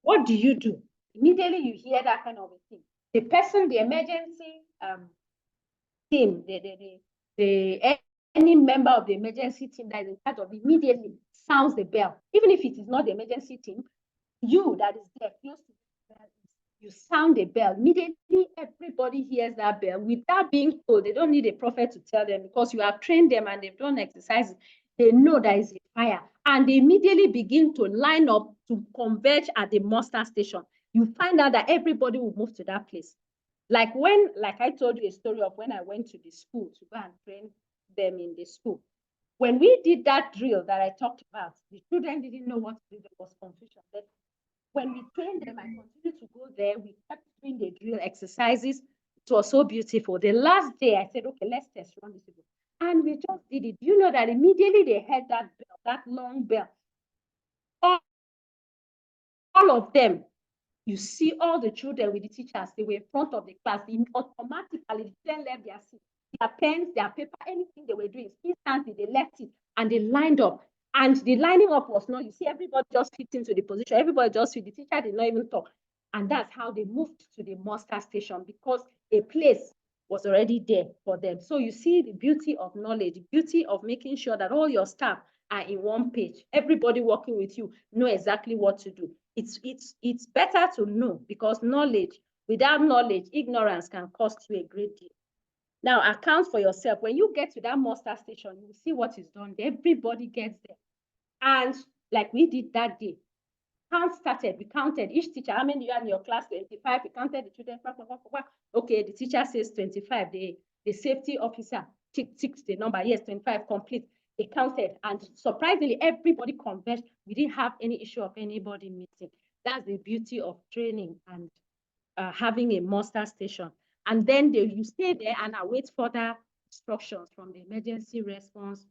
what do? Immediately you hear that kind of a thing. The person, the emergency team, any member of the emergency team that is in charge of immediately sounds the bell. Even if it is not the emergency team, you that is there close to the bell, you sound the bell. Immediately, everybody hears that bell without being told. They don't need a prophet to tell them, because you have trained them and they've done exercises. They know there is a fire, and they immediately begin to line up to converge at the muster station. You find out that everybody will move to that place. Like I told you a story of when I went to the school to go and train them in the school. When we did that drill that I talked about, the children didn't know what to do. There was confusion. Then when we trained them, I continued to go there. We kept doing the drill exercises. It was so beautiful. The last day, I said, okay, let's test run this again. And we just did it. You know that immediately they heard that bell, that long bell. All of them, you see all the children with the teachers, they were in front of the class. Automatically, they left their seat, their pens, their paper, anything they were doing. Instantly, they left it and they lined up. And the lining up was not, you see, everybody just fit into the position. Everybody just fit. The teacher did not even talk. And that's how they moved to the muster station, because a place was already there for them. So you see the beauty of knowledge, the beauty of making sure that all your staff are in one page. Everybody working with you know exactly what to do. It's better to know, because knowledge, without knowledge, ignorance can cost you a great deal. Now, account for yourself. When you get to that muster station, you see what is done. Everybody gets there. And like we did that day, count started. We counted each teacher. How many you had in your class? 25. We counted the children. Okay, the teacher says 25. The safety officer ticked the number. Yes, 25 complete. They counted, and surprisingly, everybody converged. We didn't have any issue of anybody missing. That's the beauty of training and having a muster station. And then you stay there and await further instructions from the emergency response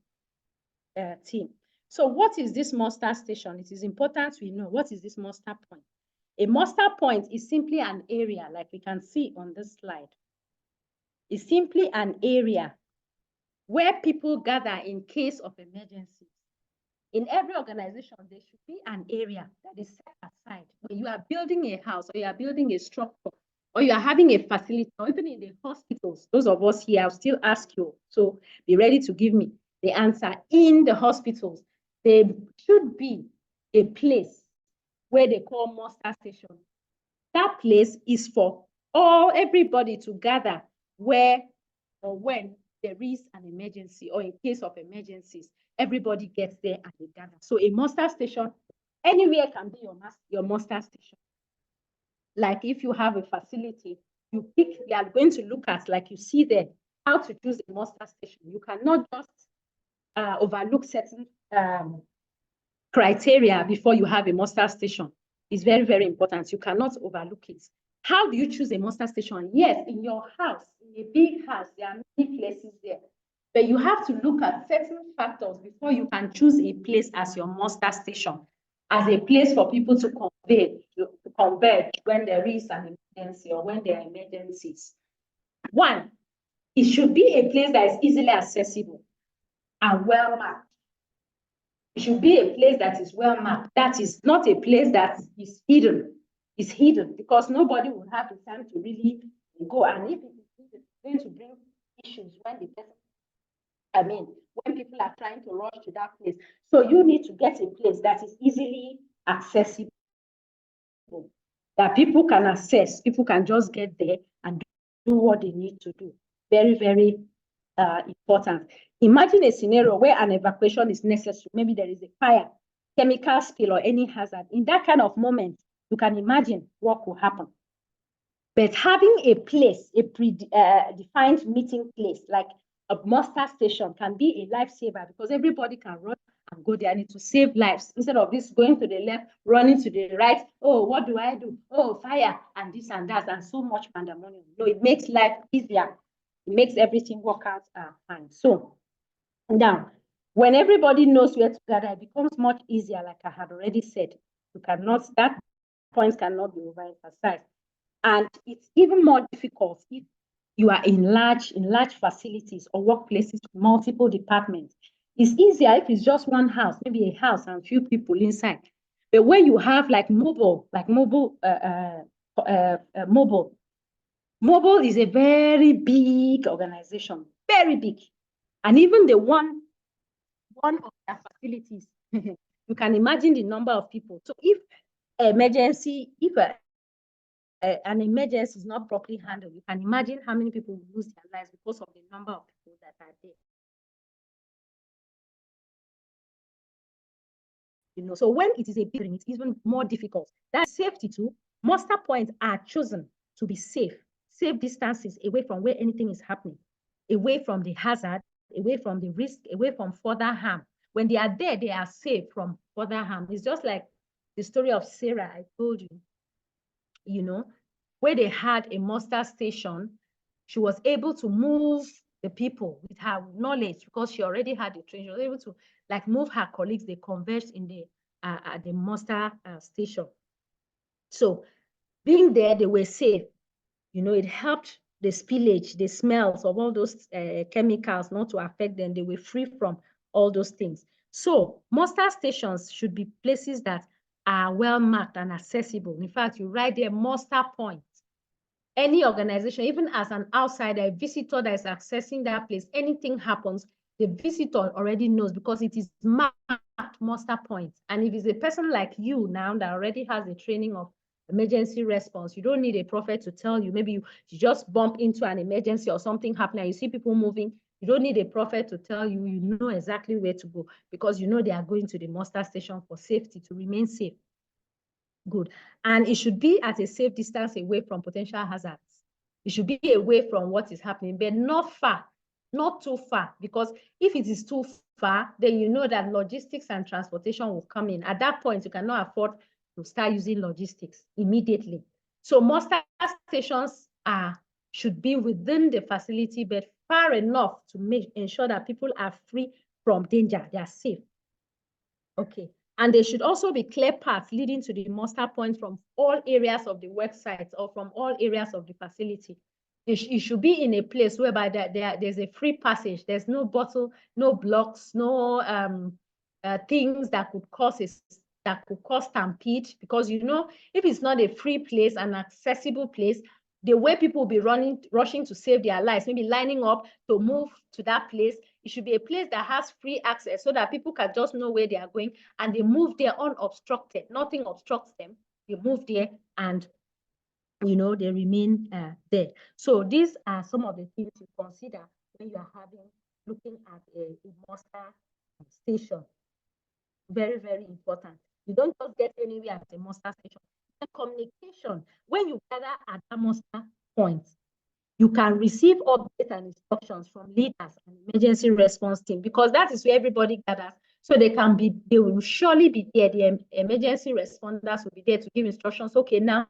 team. So what is this muster station? It is important we know, what is this muster point? A muster point is simply an area, like we can see on this slide. It's simply an area where people gather in case of emergencies. In every organization, there should be an area that is set aside. When you are building a house, or you are building a structure, or you are having a facility, or even in the hospitals, those of us here, I'll still ask you, so be ready to give me the answer. In the hospitals, there should be a place where they call muster station. That place is for everybody to gather where or when there is an emergency, or in case of emergencies, everybody gets there and they gather. So a muster station, anywhere can be your muster station. Like if you have a facility, you are going to look at, like you see there, how to choose a muster station. You cannot just overlook certain criteria before you have a muster station. It's very, very important. You cannot overlook it. How do you choose a muster station? Yes, in your house, in a big house, there are many places there. But you have to look at certain factors before you can choose a place as your muster station, as a place for people to converge when there is an emergency or when there are emergencies. One, it should be a place that is easily accessible and well mapped. It should be a place that is well mapped. That is not a place that is hidden. It's hidden because nobody will have the time to really go. And if it is hidden, it's going to bring issues when when people are trying to rush to that place. So you need to get a place that is easily accessible, that people can access. People can just get there and do what they need to do. Very, very important. Imagine a scenario where an evacuation is necessary. Maybe there is a fire, chemical spill, or any hazard. In that kind of moment, you can imagine what will happen. But having a place, a defined meeting place, like a muster station, can be a lifesaver because everybody can run and go there. I need to save lives instead of this going to the left, running to the right. Oh, what do I do? Oh, fire, and this and that, and so much pandemonium. No, it makes life easier. It makes everything work out fine. So now, when everybody knows where to gather, it becomes much easier, like I had already said. That point cannot be overemphasized. And it's even more difficult if you are in large facilities or workplaces with multiple departments. It's easier if it's just one house, maybe a house and a few people inside. But when you have like mobile is a very big organization, very big. And even the one of their facilities, you can imagine the number of people. So if an emergency is not properly handled, you can imagine how many people will lose their lives because of the number of people that are there. So when it is a building, it's even more difficult. That's safety too. Muster points are chosen to be safe distances away from where anything is happening, away from the hazard, away from the risk, away from further harm. When they are there, they are safe from further harm. It's just like the story of Sarah I told you, where they had a muster station. She was able to move the people with her knowledge because she already had the training. She was able to like move her colleagues. They converged in the at the muster station. So being there, they were safe. It helped the spillage, the smells of all those chemicals not to affect them. They were free from all those things. So muster stations should be places that are well marked and accessible. In fact, you write there muster point. Any organization, even as an outsider, a visitor that is accessing that place, anything happens, the visitor already knows because it is marked muster point. And if it's a person like you now that already has the training of emergency response, you don't need a prophet to tell you. Maybe you just bump into an emergency or something happening and you see people moving. You don't need a prophet to tell you. You know exactly where to go because you know they are going to the muster station for safety, to remain safe. Good. And it should be at a safe distance away from potential hazards. It should be away from what is happening, but not far, not too far, because if it is too far, then you know that logistics and transportation will come in. At that point, you cannot afford to start using logistics immediately. So muster stations should be within the facility, but far enough to ensure that people are free from danger. They are safe. Okay. And there should also be clear paths leading to the muster point from all areas of the work site or from all areas of the facility. It should be in a place whereby there's a free passage. There's no bottle, no blocks, no things that could cause stampede. Because if it's not a free place, an accessible place, the way people will be rushing to save their lives, maybe lining up to move to that place. It should be a place that has free access so that people can just know where they are going and they move there unobstructed. Nothing obstructs them. They move there and they remain there. So these are some of the things to consider when you are looking at a muster station. Very, very important. You don't just get anywhere at a muster station. The communication, when you gather at a muster point, you can receive updates and instructions from leaders and emergency response team, because that is where everybody gathers. So they will surely be there. The emergency responders will be there to give instructions. Okay, now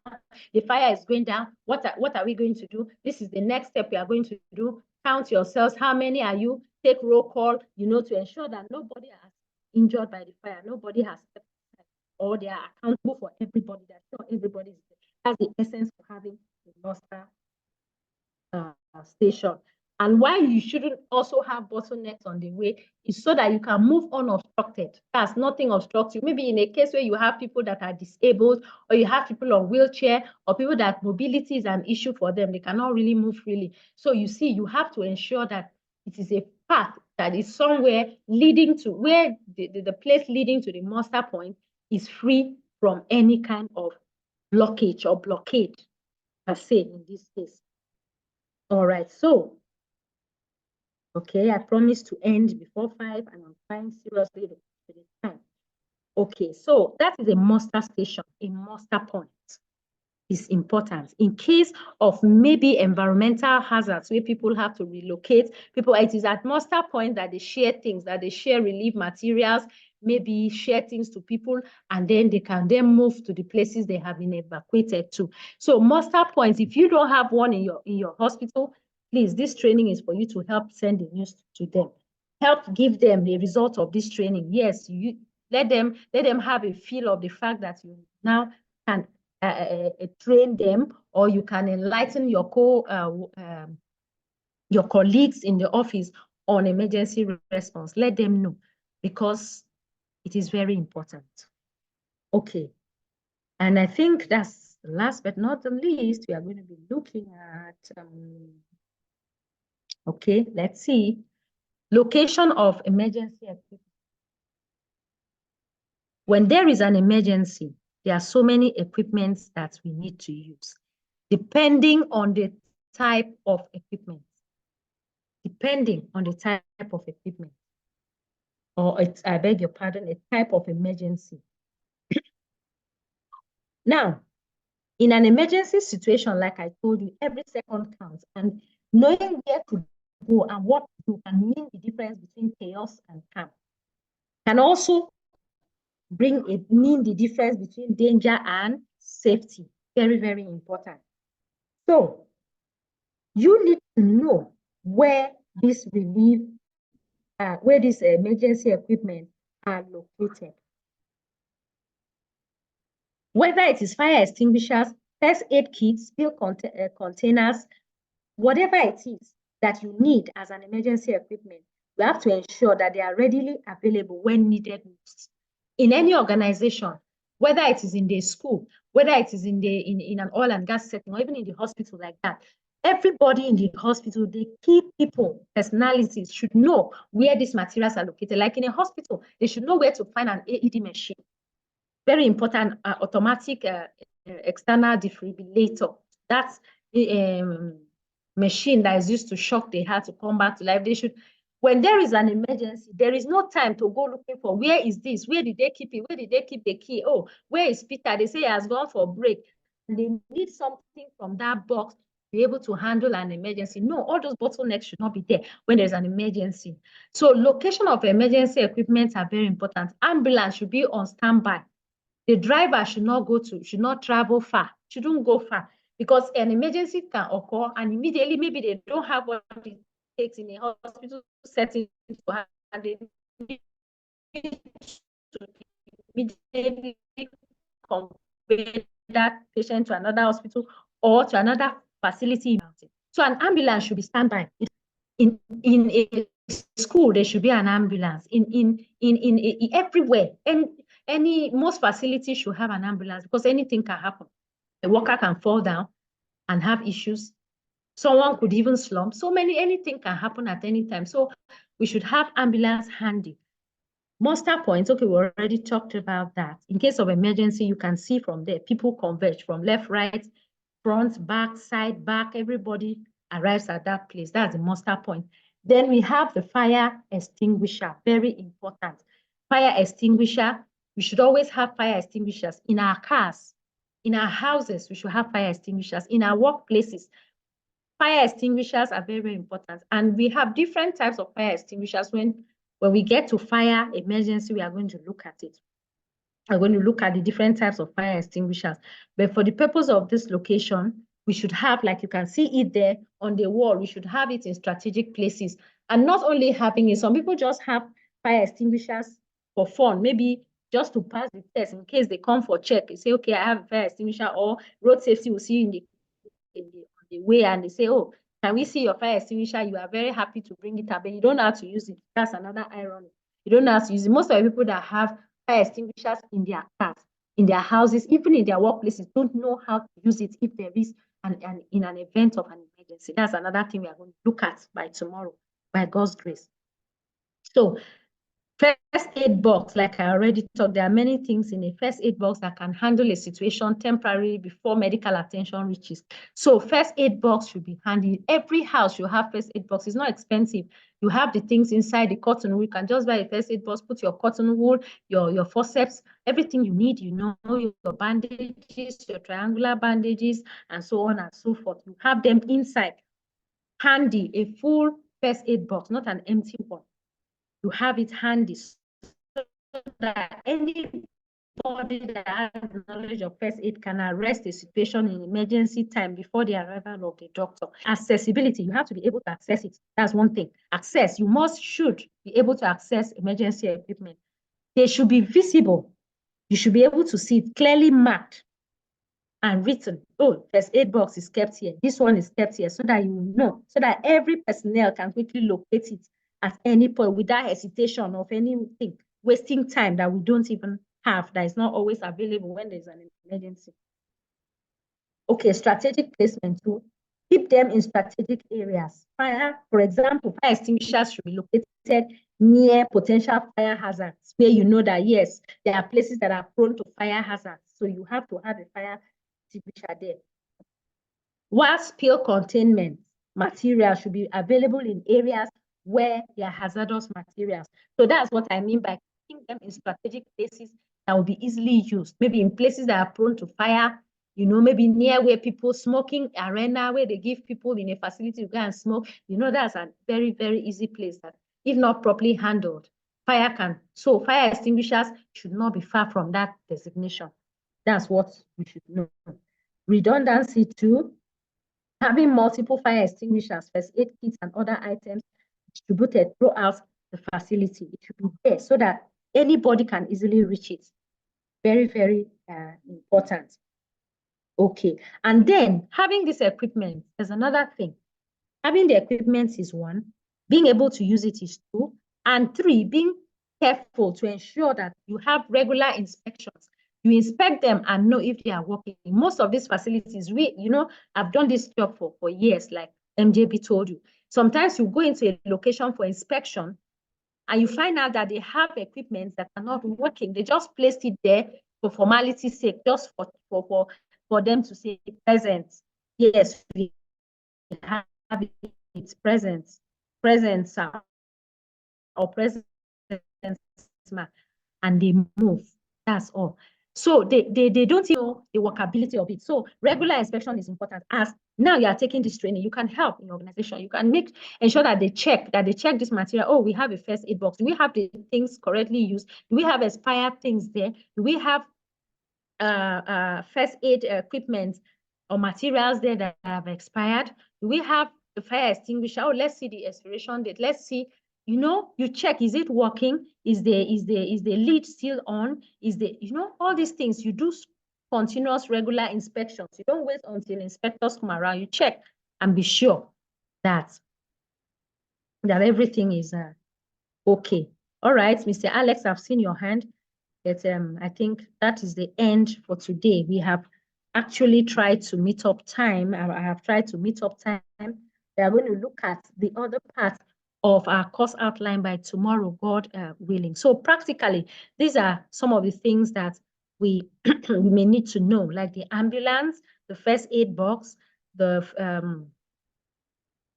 the fire is going down. What are we going to do? This is the next step we are going to do. Count yourselves. How many are you? Take roll call, to ensure that nobody has injured by the fire. Nobody has, or they are accountable for everybody. That sure everybody is there. That's the essence of having a muster station. And why you shouldn't also have bottlenecks on the way is so that you can move unobstructed. That's nothing obstructs you. Maybe in a case where you have people that are disabled, or you have people on wheelchair, or people that mobility is an issue for them, they cannot really move freely. So you see, you have to ensure that it is a path that is somewhere leading to where the place leading to the muster point is free from any kind of blockage or blockade, per se, in this case. All right, so, okay, I promised to end before 5, and I'm trying seriously to the time. Okay, so that is a muster station, a muster point is important. In case of maybe environmental hazards where people have to relocate, it is at muster point that they share things, that they share relief materials, maybe share things to people, and then they can then move to the places they have been evacuated to. So muster points, if you don't have one in your hospital, please, this training is for you to help send the news to them. Help give them the result of this training. Yes, you let them have a feel of the fact that you now can train them, or you can enlighten your colleagues in the office on emergency response. Let them know, because it is very important. Okay. And I think that's last but not the least, we are going to be looking at, okay, let's see. Location of emergency equipment. When there is an emergency, there are so many equipments that we need to use, depending on the type of equipment. Depending on the type of equipment, or I beg your pardon, a type of emergency. Now, in an emergency situation, like I told you, every second counts, and knowing where to go and what to do can mean the difference between chaos and calm. Can also mean the difference between danger and safety. Very, very important. So you need to know where this relief, where this emergency equipment are located. Whether it is fire extinguishers, first aid kits, spill containers, whatever it is that you need as an emergency equipment, we have to ensure that they are readily available when needed most. In any organization, whether it is in the school, whether it is in an oil and gas setting, or even in the hospital like that, everybody in the hospital, the key people, personalities should know where these materials are located. Like in a hospital, they should know where to find an AED machine. Very important, automatic external defibrillator. That's the machine that is used to shock the heart to come back to life. They should, when there is an emergency, there is no time to go looking for where is this, where did they keep it, where did they keep the key, oh, where is Peter? They say he has gone for a break. And they need something from that box to be able to handle an emergency. No, all those bottlenecks should not be there when there's an emergency. So location of emergency equipment are very important. Ambulance should be on standby. The driver should not travel far, shouldn't go far, because an emergency can occur and immediately maybe they don't have what it takes in a hospital setting to have, and they need to immediately convey that patient to another hospital or to another facility. So an ambulance should be standby. In a school, there should be an ambulance. In everywhere, and most facilities should have an ambulance, because anything can happen. A worker can fall down and have issues. Someone could even slump. Anything can happen at any time. So we should have ambulance handy. Muster points, okay, we already talked about that. In case of emergency, you can see from there, people converge from left, right, front, back, side, back, everybody arrives at that place. That's the muster point. Then we have the fire extinguisher, very important. Fire extinguisher, we should always have fire extinguishers in our cars, in our houses, we should have fire extinguishers, in our workplaces. Fire extinguishers are very, very important. And we have different types of fire extinguishers. When we get to fire emergency, we are going to look at it. We're going to look at the different types of fire extinguishers. But for the purpose of this location, we should have, like you can see it there on the wall, we should have it in strategic places. And not only having it, some people just have fire extinguishers for fun, maybe just to pass the test in case they come for check. They say, okay, I have a fire extinguisher, or road safety will see you on the way and they say, oh, can we see your fire extinguisher? You are very happy to bring it up, but you don't know how to use it. That's another irony. You don't know how to use it. Most of the people that have fire extinguishers in their cars, in their houses, even in their workplaces, don't know how to use it if there is in an event of an emergency. That's another thing we are going to look at by tomorrow, by God's grace. So first aid box, like I already talked, there are many things in a first aid box that can handle a situation temporarily before medical attention reaches. So first aid box should be handy. Every house should have first aid box. It's not expensive. You have the things inside the cotton wool. You can just buy a first aid box, put your cotton wool, your forceps, everything you need, your bandages, your triangular bandages, and so on and so forth. You have them inside. Handy, a full first aid box, not an empty one. You have it handy so that anybody that has knowledge of first aid can arrest a situation in emergency time before the arrival of the doctor. Accessibility, you have to be able to access it. That's one thing. Access, you should be able to access emergency equipment. They should be visible. You should be able to see it clearly marked and written. Oh, first aid box is kept here. This one is kept here, so that you know, so that every personnel can quickly locate it at any point without hesitation of anything, wasting time that we don't even have that is not always available when there's an emergency. Okay, strategic placement too. Keep them in strategic areas. Fire, for example, fire extinguishers should be located near potential fire hazards, where you know that, yes, there are places that are prone to fire hazards. So you have to have a fire extinguisher there. While spill containment materials should be available in areas where there are hazardous materials. So that's what I mean by keeping them in strategic places that will be easily used. Maybe in places that are prone to fire, you know, maybe near where people smoking arena, where they give people in a facility to go and smoke. You know, that's a very, very easy place that, if not properly handled, fire can. So fire extinguishers should not be far from that designation. That's what we should know. Redundancy too. Having multiple fire extinguishers, first aid kits, and other items distributed throughout the facility. It should be there so that anybody can easily reach it. Very, very important. Okay, and then having this equipment is another thing. Having the equipment is one, being able to use it is two, and three, being careful to ensure that you have regular inspections. You inspect them and know if they are working. Most of these facilities, I've done this job for years, like MJB told you. Sometimes you go into a location for inspection and you find out that they have equipment that are not working. They just placed it there for formality's sake, just for them to say present. Yes, we have its presence, or presence, and they move. That's all. So they don't know the workability of it. So regular inspection is important. As now you are taking this training, you can help in your organization. You can ensure that they check this material. Oh, we have a first aid box. Do we have the things correctly used? Do we have expired things there? Do we have first aid equipment or materials there that have expired? Do we have the fire extinguisher? Oh, let's see the expiration date. Let's see. You check, is it working? Is the lid still on? All these things, you do continuous regular inspections. You don't wait until inspectors come around. You check and be sure that everything is okay. All right, Mr. Alex, I've seen your hand. But I think that is the end for today. We have actually tried to meet up time. I have tried to meet up time. We are going to look at the other part of our course outline by tomorrow, God willing. So practically, these are some of the things that we may need to know, like the ambulance, the first aid box, the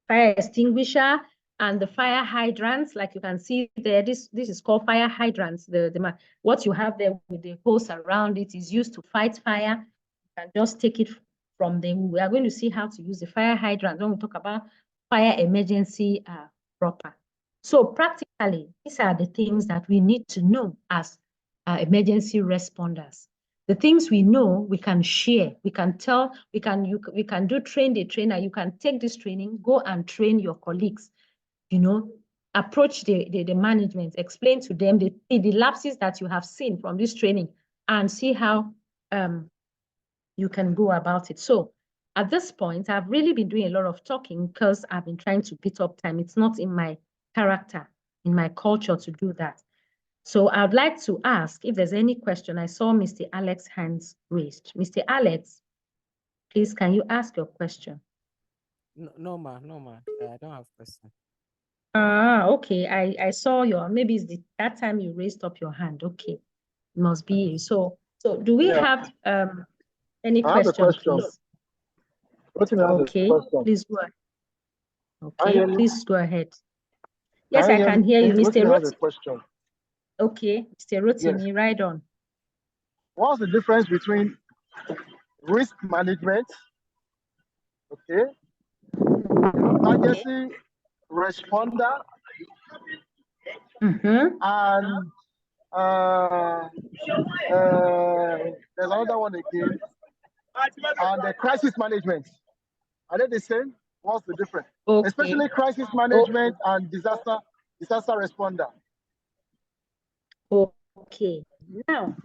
fire extinguisher, and the fire hydrants. Like you can see there, this is called fire hydrants. What you have there with the hose around it is used to fight fire. You can just take it from them. We are going to see how to use the fire hydrant when we talk about fire emergency proper. So practically, these are the things that we need to know as emergency responders. The things we know, we can share, we can tell, we can do train the trainer. You can take this training, go and train your colleagues, approach the management, explain to them the lapses that you have seen from this training and see how you can go about it. So at this point, I've really been doing a lot of talking because I've been trying to beat up time. It's not in my character, in my culture to do that. So I'd like to ask if there's any question. I saw Mr. Alex hands raised. Mr. Alex, please, can you ask your question? No, ma. I don't have question. Okay. I saw maybe it's that time you raised up your hand. Okay. It must be you. So do we have any question, please? Okay, please go ahead. Okay, please go ahead. Yes, I can hear you, Mr. Rotimi. Okay, Mr. Rotimi, right on. What's the difference between risk management, emergency responder, and there's another one again, and the crisis management? Are they the same? What's the difference? Okay. Especially crisis management and disaster responder. Okay. Now,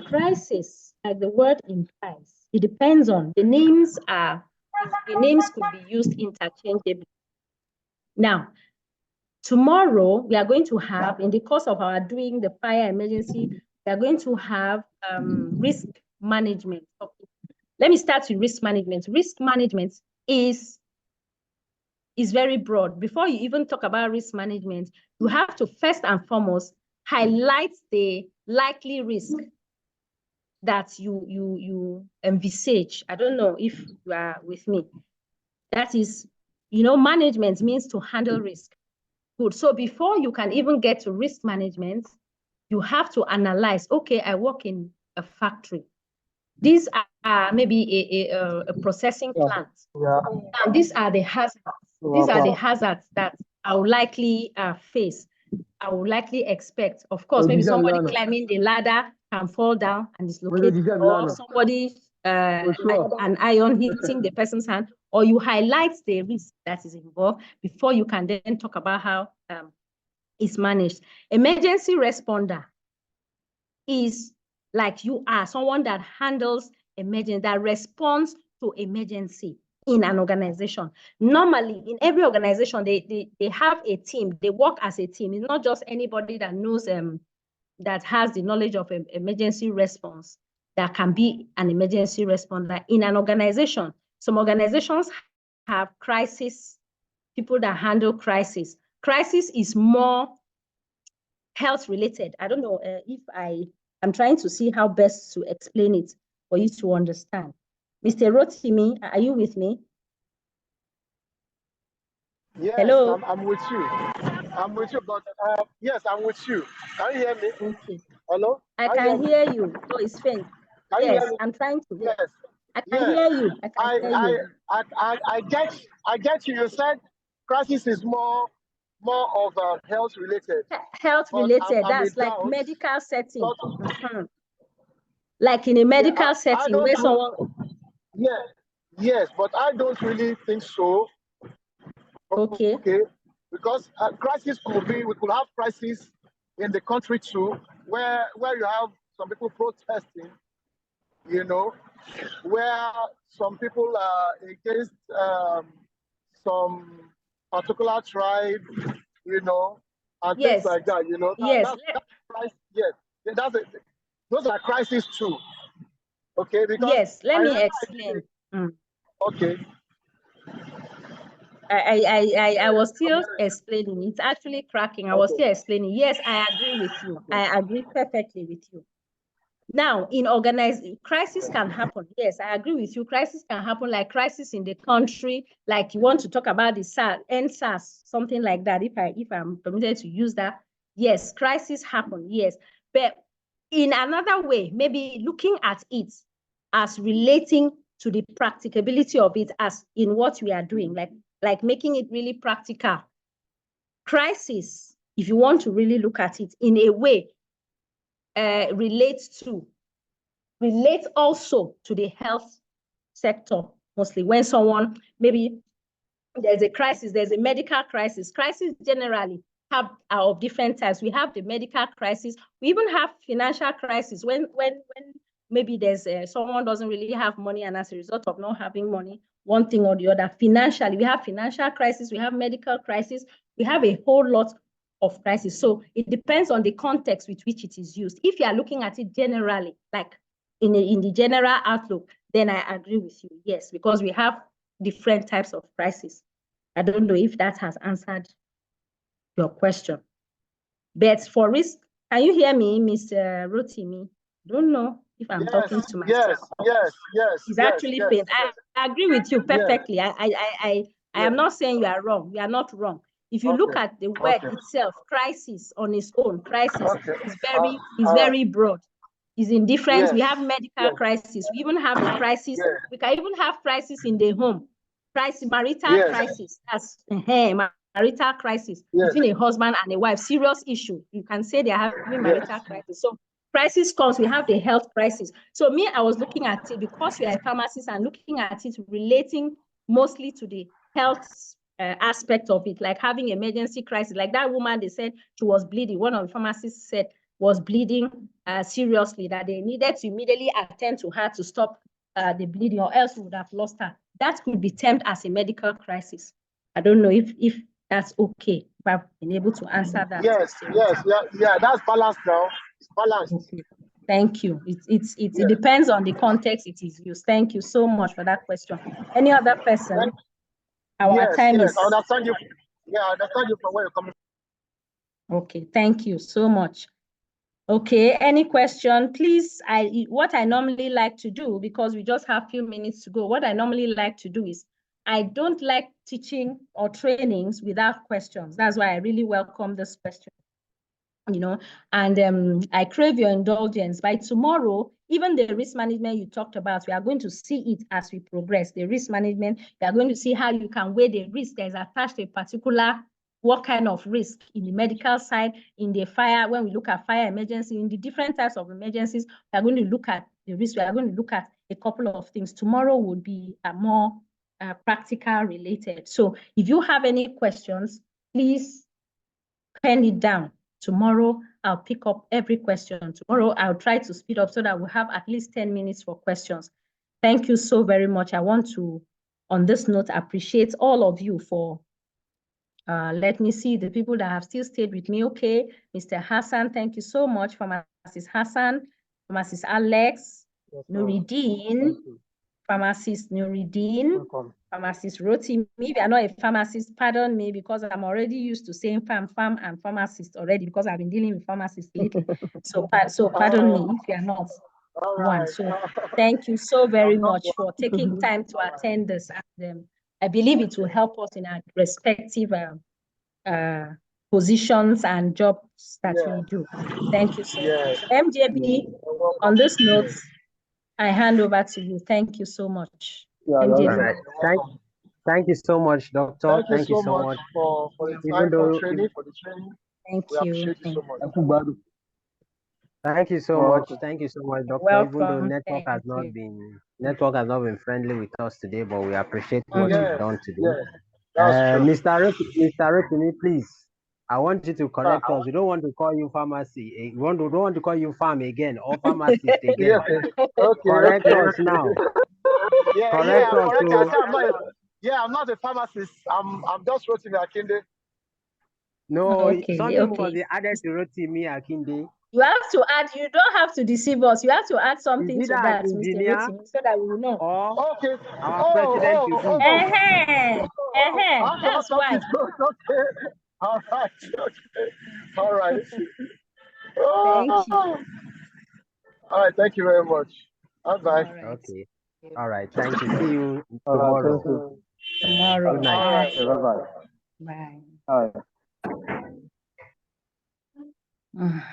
crisis, like the word implies, it depends on the names could be used interchangeably. Now, tomorrow we are going to have, in the course of our doing the fire emergency we are going to have risk management. Okay. Let me start with risk management. Risk management is very broad. Before you even talk about risk management, you have to first and foremost highlight the likely risk that you envisage. I don't know if you are with me. That is, management means to handle risk. Good. So before you can even get to risk management, you have to analyze, okay, I work in a factory. These are maybe a processing plant. Yeah. And these are the hazards. These are the hazards that I will likely face. I would likely expect. Of course, maybe somebody climbing the ladder can fall down and dislocate, or somebody an iron hitting the person's hand, or you highlight the risk that is involved before you can then talk about how it's managed. Emergency responder is like you are someone that handles emergency, that responds to emergency in an organization. Normally, in every organization, they have a team. They work as a team. It's not just anybody that knows that has the knowledge of emergency response that can be an emergency responder in an organization. Some organizations have crisis, people that handle crisis. Crisis is more health related. I don't know if I'm trying to see how best to explain it for you to understand. Mr. Rotimi, are you with me? Yes, hello. I'm with you. I'm with you, but yes, I'm with you. Can you hear me? Okay. Hello? I can hear you. Oh, it's faint. Yes, I'm trying to. Yes. I can hear you. I can hear you. I get you. You said crisis is more of health related. Health related. That's like medical setting. Like in a medical setting where someone. Yes, but I don't really think so. Okay. Because crisis we could have crisis in the country too, where you have some people protesting, where some people are against some particular tribe, and things like that, Yes. Those are crises too. Okay, because yes, let me explain. Okay. I was still explaining. It's actually cracking. I was still explaining. Yes, I agree with you. I agree perfectly with you. Now, in organized crisis can happen. Yes, I agree with you. Crisis can happen, like crisis in the country, like you want to talk about the NSAS, something like that. If I'm permitted to use that, yes, crisis happen. Yes, but in another way, maybe looking at it as relating to the practicability of it, as in what we are doing, like making it really practical. Crisis, if you want to really look at it in a way, relate also to the health sector, mostly when someone, maybe there's a crisis, there's a medical crisis. Crisis generally are of different types. We have the medical crisis. We even have financial crisis when maybe there's someone doesn't really have money, and as a result of not having money, one thing or the other, financially, we have financial crisis, we have medical crisis, we have a whole lot of crisis. So it depends on the context with which it is used. If you are looking at it generally, like in the general outlook, then I agree with you. Yes, because we have different types of crisis. I don't know if that has answered your question. But for risk, can you hear me, Mr. Rotimi? Don't know if I'm talking to myself. Yes. It's actually faint. I agree with you perfectly. I am not saying you are wrong. You are not wrong. If you look at the word itself, crisis on its own, crisis is very broad. It's in different. We have medical crisis. We even have the crisis. We can even have crisis in the home. Marital crisis. That's marital crisis between a husband and a wife. Serious issue. You can say they are having marital crisis. So crisis comes, we have the health crisis. So me, I was looking at it because we are a pharmacist and looking at it relating mostly to the health aspect of it, like having emergency crisis. Like that woman, they said she was bleeding. One of the pharmacists said was bleeding seriously, that they needed to immediately attend to her to stop the bleeding, or else we would have lost her. That could be termed as a medical crisis. I don't know if that's okay, if I've been able to answer that. Yes, that's balanced now. It's balanced. Okay. Thank you. It depends on the context it is used. Thank you so much for that question. Any other person? Our time is. I understand you. Yeah, I understand you from where you're coming from. Okay, thank you so much. Okay, any question? Please, what I normally like to do, because we just have a few minutes to go, what I normally like to do is, I don't like teaching or trainings without questions. That's why I really welcome this question. You know, and I crave your indulgence. By tomorrow, even the risk management you talked about, we are going to see it as we progress. The risk management, we are going to see how you can weigh the risk that is attached to a particular, what kind of risk in the medical side, in the fire, when we look at fire emergency, in the different types of emergencies, we are going to look at the risk. We are going to look at a couple of things. Tomorrow would be a more practical related. So if you have any questions, please pen it down. Tomorrow, I'll pick up every question. Tomorrow, I'll try to speed up so that we'll have at least 10 minutes for questions. Thank you so very much. I want to, on this note, appreciate all of you for, let me see the people that have still stayed with me. Okay, Mr. Hassan, thank you so much. Pharmacist Hassan, Pharmacist Alex, Nuruddin, Pharmacist Nuruddin, Pharmacist Rotimi. If you're not a pharmacist, pardon me, because I'm already used to saying farm and pharmacist already, because I've been dealing with pharmacists lately. So pardon me if you're not one. So thank you so very much for taking time to attend this. And I believe it will help us in our respective positions and jobs that we do. Thank you so much. MJB, on this note, I hand over to you. Thank you so much. Right. Thank you so much, Doctor. Thank you so much for the time for training, for the training. Thank we you. Appreciate you so much. Thank you so much. Thank you so much, Doctor. Welcome. Even though network has not been friendly with us today, but we appreciate what you've done today. Mr. Rotimi, please. I want you to correct us. We don't want to call you pharmacy. We don't want to call you farm again or pharmacist again. Correct us now. I'm not a pharmacist. I'm just Rotimi Akinde. No, something must be added to Rotimi Akinde. You have to add, you don't have to deceive us. You have to add something to that, Mr. Rotimi, so that we will know. Our president to be. That's why. All right. All right. Thank you. All right. Thank you very much. Bye. Okay. All right. Thank you. See you tomorrow. Tomorrow. Good night. Bye. Bye. Bye.